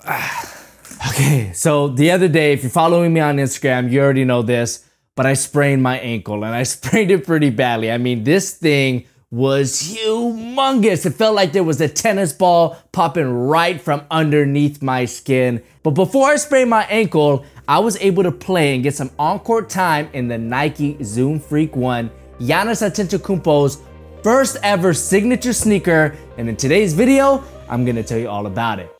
Okay, so the other day, if you're following me on Instagram, you already know this, but I sprained my ankle and I sprained it pretty badly. I mean, this thing was humongous. It felt like there was a tennis ball popping right from underneath my skin. But before I sprained my ankle, I was able to play and get some on-court time in the Nike Zoom Freak 1, Giannis Antetokounmpo's first ever signature sneaker. And in today's video, I'm gonna tell you all about it.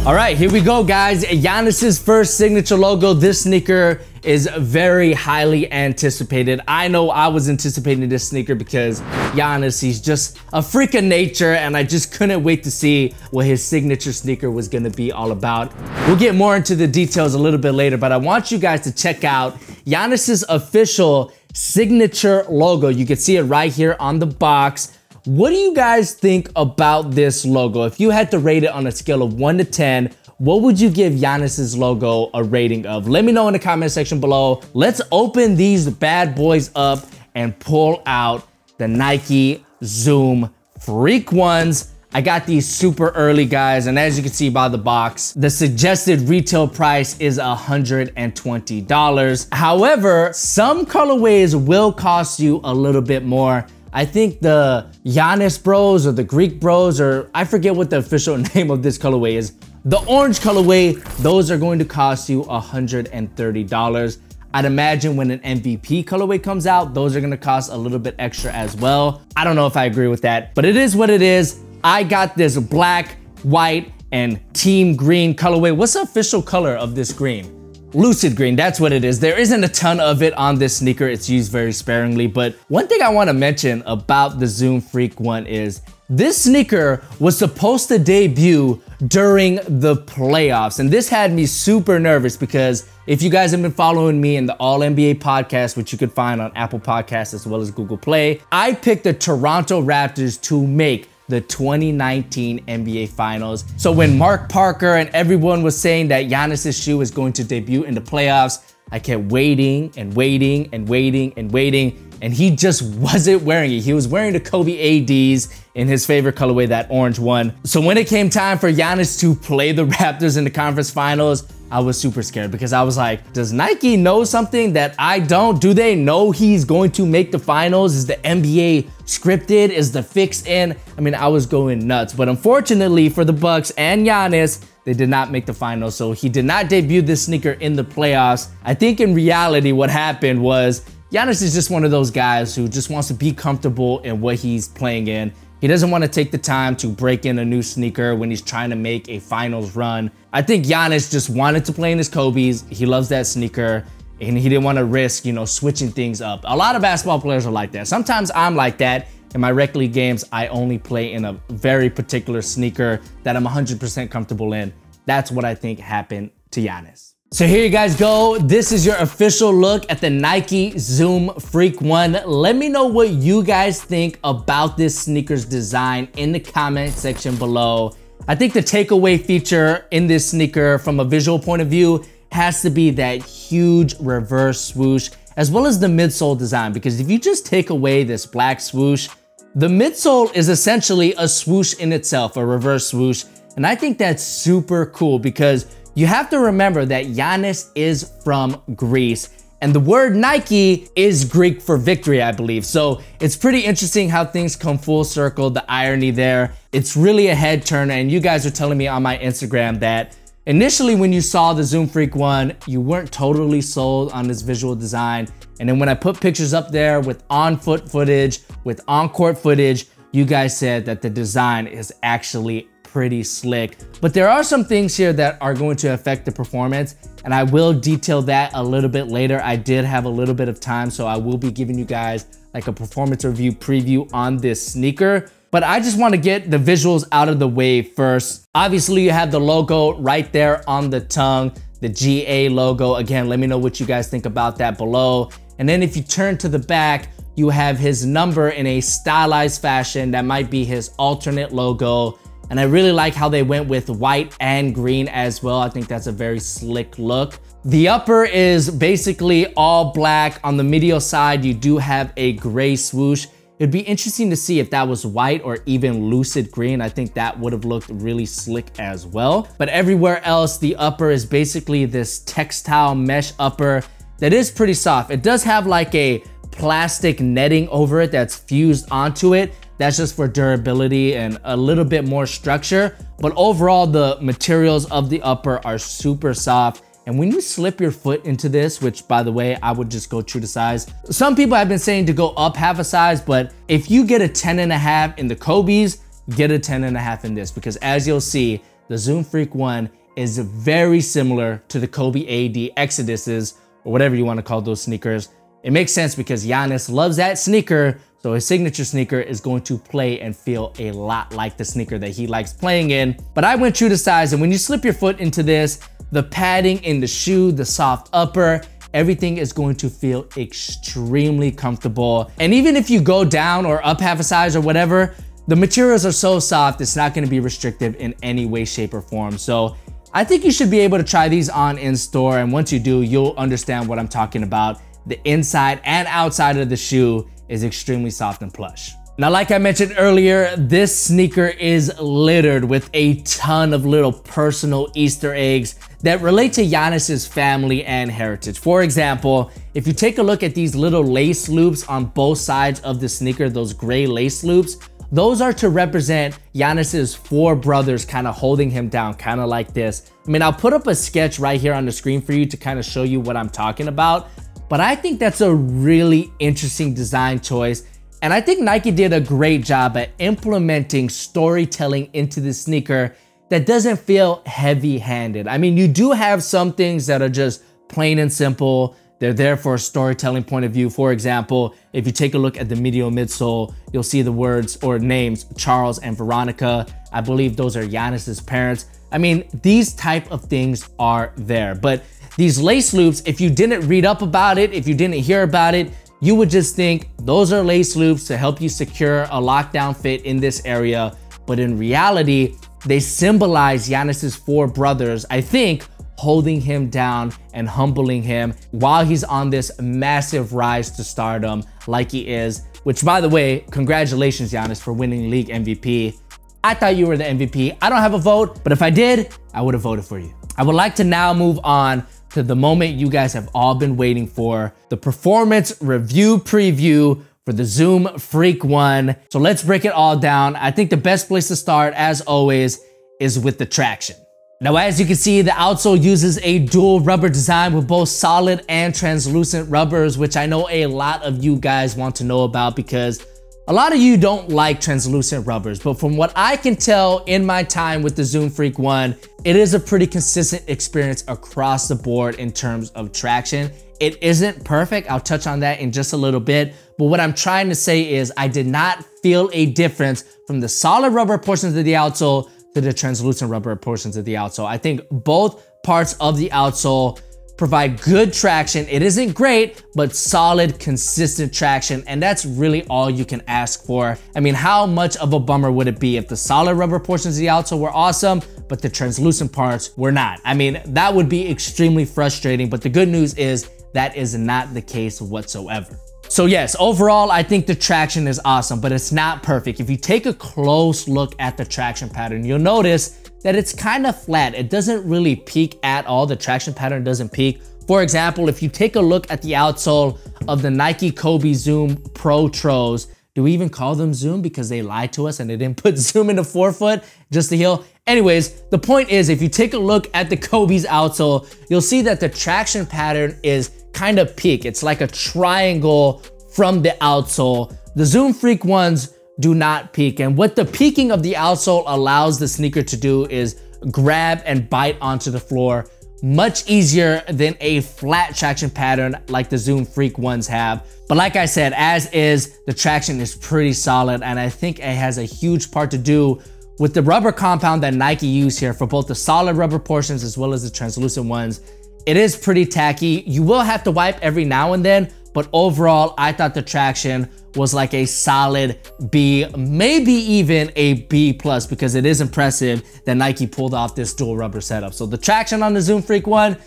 All right, here we go, guys. Giannis's first signature logo. This sneaker is very highly anticipated. I know I was anticipating this sneaker because Giannis, he's just a freak of nature, and I just couldn't wait to see what his signature sneaker was gonna be all about. We'll get more into the details a little bit later, but I want you guys to check out Giannis's official signature logo. You can see it right here on the box. What do you guys think about this logo? If you had to rate it on a scale of 1 to 10, what would you give Giannis's logo a rating of? Let me know in the comment section below. Let's open these bad boys up and pull out the Nike Zoom Freak 1s. I got these super early, guys, and as you can see by the box, the suggested retail price is $120. However, some colorways will cost you a little bit more. I think the Giannis Bros or the Greek Bros, or I forget what the official name of this colorway is. The orange colorway, those are going to cost you $130. I'd imagine when an MVP colorway comes out, those are gonna cost a little bit extra as well. I don't know if I agree with that, but it is what it is. I got this black, white, and team green colorway. What's the official color of this green? Lucid green, that's what it is. There isn't a ton of it on this sneaker. It's used very sparingly, but one thing I want to mention about the Zoom Freak 1 is this sneaker was supposed to debut during the playoffs, and this had me super nervous because if you guys have been following me in the All NBA podcast, which you could find on Apple Podcasts as well as Google Play, I picked the Toronto Raptors to make the 2019 NBA Finals. So when Mark Parker and everyone was saying that Giannis's shoe is going to debut in the playoffs, I kept waiting and waiting and waiting and waiting, and he just wasn't wearing it. He was wearing the Kobe ADs in his favorite colorway, that orange one. So when it came time for Giannis to play the Raptors in the conference finals, I was super scared because I was like, does Nike know something that I don't? Do they know he's going to make the finals? Is the NBA scripted? Is the fix in? I mean, I was going nuts, but unfortunately for the Bucks and Giannis, they did not make the finals. So he did not debut this sneaker in the playoffs. I think in reality, what happened was Giannis is just one of those guys who just wants to be comfortable in what he's playing in. He doesn't want to take the time to break in a new sneaker when he's trying to make a finals run. I think Giannis just wanted to play in his Kobe's. He loves that sneaker and he didn't want to risk, you know, switching things up. A lot of basketball players are like that. Sometimes I'm like that. In my rec league games, I only play in a very particular sneaker that I'm 100% comfortable in. That's what I think happened to Giannis. So here you guys go. This is your official look at the Nike Zoom Freak 1. Let me know what you guys think about this sneaker's design in the comment section below. I think the takeaway feature in this sneaker from a visual point of view has to be that huge reverse swoosh, as well as the midsole design, because if you just take away this black swoosh, the midsole is essentially a swoosh in itself, a reverse swoosh. And I think that's super cool because you have to remember that Giannis is from Greece, and the word Nike is Greek for victory, I believe. So it's pretty interesting how things come full circle, the irony there. It's really a head turner, and you guys are telling me on my Instagram that initially when you saw the Zoom Freak 1, you weren't totally sold on this visual design. And then when I put pictures up there with on-foot footage, with on-court footage, you guys said that the design is actually pretty slick. But there are some things here that are going to affect the performance, and I will detail that a little bit later. I did have a little bit of time, so I will be giving you guys like a performance review preview on this sneaker. but I just want to get the visuals out of the way first. Obviously, you have the logo right there on the tongue, the GA logo. Again, let me know what you guys think about that below. And then if you turn to the back, you have his number in a stylized fashion. That might be his alternate logo. And I really like how they went with white and green as well. I think that's a very slick look. The upper is basically all black. On the medial side, you do have a gray swoosh. It'd be interesting to see if that was white or even lucid green. I think that would have looked really slick as well. But everywhere else, the upper is basically this textile mesh upper that is pretty soft. It does have like a plastic netting over it that's fused onto it. That's just for durability and a little bit more structure. But overall, the materials of the upper are super soft. And when you slip your foot into this, which by the way, I would just go true to size. Some people have been saying to go up half a size, but if you get a 10.5 in the Kobe's, get a 10.5 in this, because as you'll see, the Zoom Freak 1 is very similar to the Kobe AD Exoduses, or whatever you want to call those sneakers. It makes sense because Giannis loves that sneaker, so his signature sneaker is going to play and feel a lot like the sneaker that he likes playing in. But I went true to size, and when you slip your foot into this, the padding in the shoe, the soft upper, everything is going to feel extremely comfortable. And even if you go down or up half a size or whatever, the materials are so soft, it's not gonna be restrictive in any way, shape, or form. So I think you should be able to try these on in store, and once you do, you'll understand what I'm talking about. The inside and outside of the shoe is extremely soft and plush. Now, like I mentioned earlier, this sneaker is littered with a ton of little personal Easter eggs that relate to Giannis's family and heritage. For example, if you take a look at these little lace loops on both sides of the sneaker, those gray lace loops, those are to represent Giannis's 4 brothers kind of holding him down, kind of like this. I mean, I'll put up a sketch right here on the screen for you to kind of show you what I'm talking about, but I think that's a really interesting design choice. And I think Nike did a great job at implementing storytelling into the sneaker that doesn't feel heavy-handed. I mean, you do have some things that are just plain and simple. They're there for a storytelling point of view. For example, if you take a look at the medial midsole, you'll see the words or names Charles and Veronica. I believe those are Giannis's parents. I mean, these type of things are there. But these lace loops, if you didn't read up about it, if you didn't hear about it, you would just think those are lace loops to help you secure a lockdown fit in this area. But in reality, they symbolize Giannis's 4 brothers, I think, holding him down and humbling him while he's on this massive rise to stardom like he is. Which, by the way, congratulations, Giannis, for winning league MVP. I thought you were the MVP. I don't have a vote, but if I did, I would have voted for you. I would like to now move on to the moment you guys have all been waiting for, the performance review preview for the Zoom Freak 1. So let's break it all down. I think the best place to start, as always, is with the traction. Now, as you can see, the outsole uses a dual rubber design with both solid and translucent rubbers, which I know a lot of you guys want to know about because a lot of you don't like translucent rubbers, but from what I can tell in my time with the Zoom Freak 1, it is a pretty consistent experience across the board in terms of traction. It isn't perfect. I'll touch on that in just a little bit. But what I'm trying to say is I did not feel a difference from the solid rubber portions of the outsole to the translucent rubber portions of the outsole. I think both parts of the outsole provide good traction. It isn't great, but solid, consistent traction. And that's really all you can ask for. I mean, how much of a bummer would it be if the solid rubber portions of the outsole were awesome, but the translucent parts were not? I mean, that would be extremely frustrating, but the good news is that is not the case whatsoever. So yes, overall, I think the traction is awesome, but it's not perfect. If you take a close look at the traction pattern, you'll notice that it's kind of flat. It doesn't really peak at all. The traction pattern doesn't peak. For example, if you take a look at the outsole of the Nike Kobe Zoom Pro Tros, do we even call them Zoom? Because they lied to us and they didn't put Zoom in the forefoot just to heel. Anyways, the point is, if you take a look at the Kobe's outsole, you'll see that the traction pattern is kind of peak. It's like a triangle from the outsole. The Zoom Freak ones do not peak. And what the peaking of the outsole allows the sneaker to do is grab and bite onto the floor much easier than a flat traction pattern like the Zoom Freak ones have. But like I said, as is, the traction is pretty solid, and I think it has a huge part to do with the rubber compound that Nike used here for both the solid rubber portions as well as the translucent ones. It is pretty tacky. You will have to wipe every now and then, but overall, I thought the traction was like a solid B, maybe even a B+, because it is impressive that Nike pulled off this dual rubber setup. So the traction on the Zoom Freak one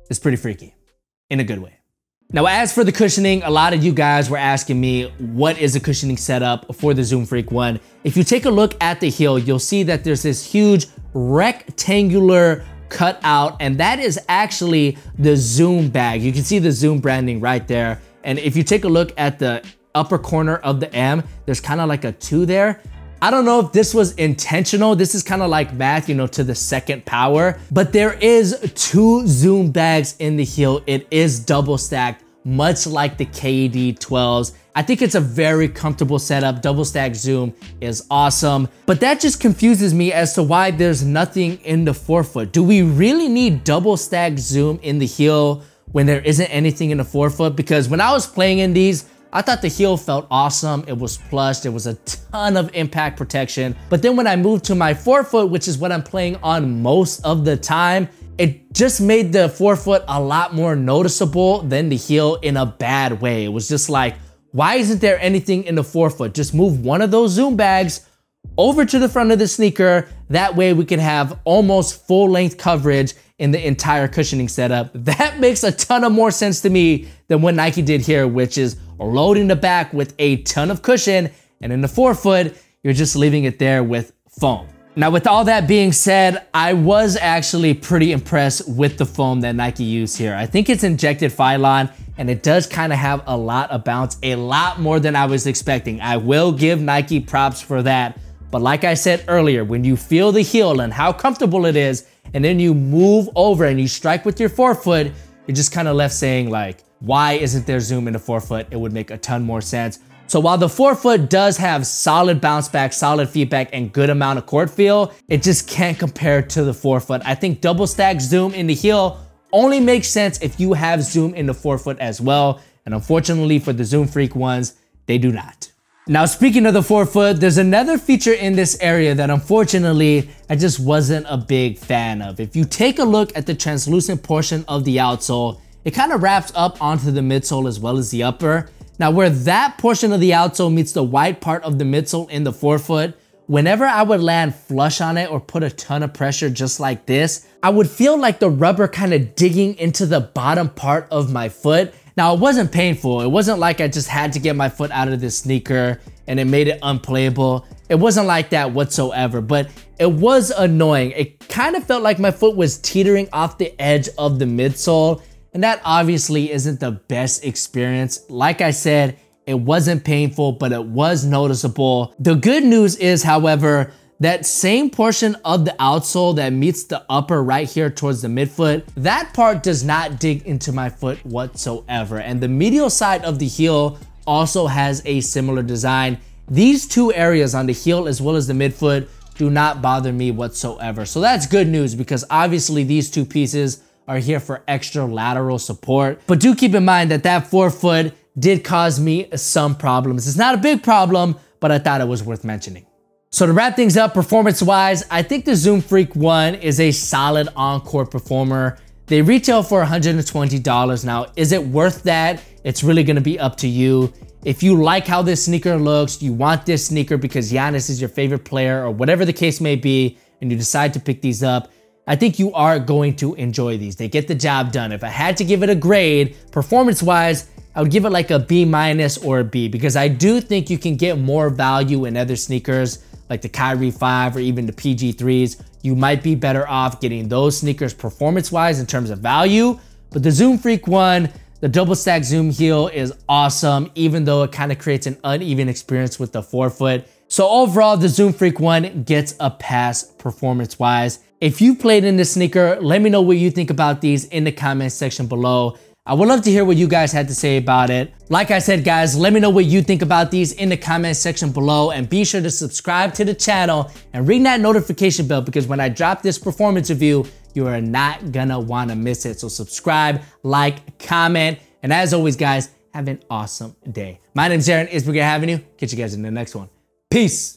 is pretty freaky in a good way. Now, as for the cushioning, a lot of you guys were asking me, what is a cushioning setup for the Zoom Freak one? If you take a look at the heel, you'll see that there's this huge rectangular cutout, and that is actually the Zoom bag. You can see the Zoom branding right there. And if you take a look at the upper corner of the M, there's kind of like a 2 there. I don't know if this was intentional. This is kind of like math, you know, to the second power, but there is 2 Zoom bags in the heel. It is double stacked, much like the KD 12s. I think it's a very comfortable setup. Double stack Zoom is awesome, but that just confuses me as to why there's nothing in the forefoot. Do we really need double stack Zoom in the heel when there isn't anything in the forefoot? Because when I was playing in these, I thought the heel felt awesome. It was plush. There was a ton of impact protection. But then when I moved to my forefoot, which is what I'm playing on most of the time, it just made the forefoot a lot more noticeable than the heel in a bad way. It was just like, why isn't there anything in the forefoot? Just move one of those Zoom bags over to the front of the sneaker. That way we can have almost full length coverage in the entire cushioning setup. That makes a ton of more sense to me than what Nike did here, which is loading the back with a ton of cushion, and in the forefoot, you're just leaving it there with foam. Now, with all that being said, I was actually pretty impressed with the foam that Nike used here. I think it's injected Phylon, and it does kind of have a lot of bounce, a lot more than I was expecting. I will give Nike props for that. But like I said earlier, when you feel the heel and how comfortable it is, and then you move over and you strike with your forefoot, you're just kind of left saying like, why isn't there Zoom in the forefoot? It would make a ton more sense. So while the forefoot does have solid bounce back, solid feedback, and good amount of court feel, it just can't compare to the forefoot. I think double stack Zoom in the heel only makes sense if you have Zoom in the forefoot as well. And unfortunately for the Zoom Freak ones, they do not. Now, speaking of the forefoot, there's another feature in this area that unfortunately I just wasn't a big fan of. If you take a look at the translucent portion of the outsole, it kind of wraps up onto the midsole as well as the upper. Now, where that portion of the outsole meets the white part of the midsole in the forefoot, whenever I would land flush on it or put a ton of pressure just like this, I would feel like the rubber kind of digging into the bottom part of my foot. Now, it wasn't painful. It wasn't like I just had to get my foot out of this sneaker and it made it unplayable. It wasn't like that whatsoever, but it was annoying. It kind of felt like my foot was teetering off the edge of the midsole, and that obviously isn't the best experience. Like I said, it wasn't painful, but it was noticeable. The good news is, however, that same portion of the outsole that meets the upper right here towards the midfoot, that part does not dig into my foot whatsoever. And the medial side of the heel also has a similar design. These two areas on the heel as well as the midfoot do not bother me whatsoever. So that's good news, because obviously these two pieces are here for extra lateral support. But do keep in mind that that forefoot did cause me some problems. It's not a big problem, but I thought it was worth mentioning. So to wrap things up, performance-wise, I think the Zoom Freak 1 is a solid on-court performer. They retail for $120. Now, is it worth that? It's really gonna be up to you. If you like how this sneaker looks, you want this sneaker because Giannis is your favorite player or whatever the case may be, and you decide to pick these up, I think you are going to enjoy these. They get the job done. If I had to give it a grade, performance-wise, I would give it like a B- or a B, because I do think you can get more value in other sneakers like the Kyrie 5 or even the PG3s. You might be better off getting those sneakers performance-wise in terms of value. But the Zoom Freak 1, the double stack Zoom heel is awesome, even though it kind of creates an uneven experience with the forefoot. So overall, the Zoom Freak 1 gets a pass performance-wise. If you played in this sneaker, let me know what you think about these in the comments section below. I would love to hear what you guys had to say about it. Like I said, guys, let me know what you think about these in the comments section below, and be sure to subscribe to the channel and ring that notification bell, because when I drop this performance review, You are not gonna wanna miss it. So subscribe, like, comment, and as always, guys, have an awesome day. My name's Aaron. It's been great having you. Catch you guys in the next one. Peace.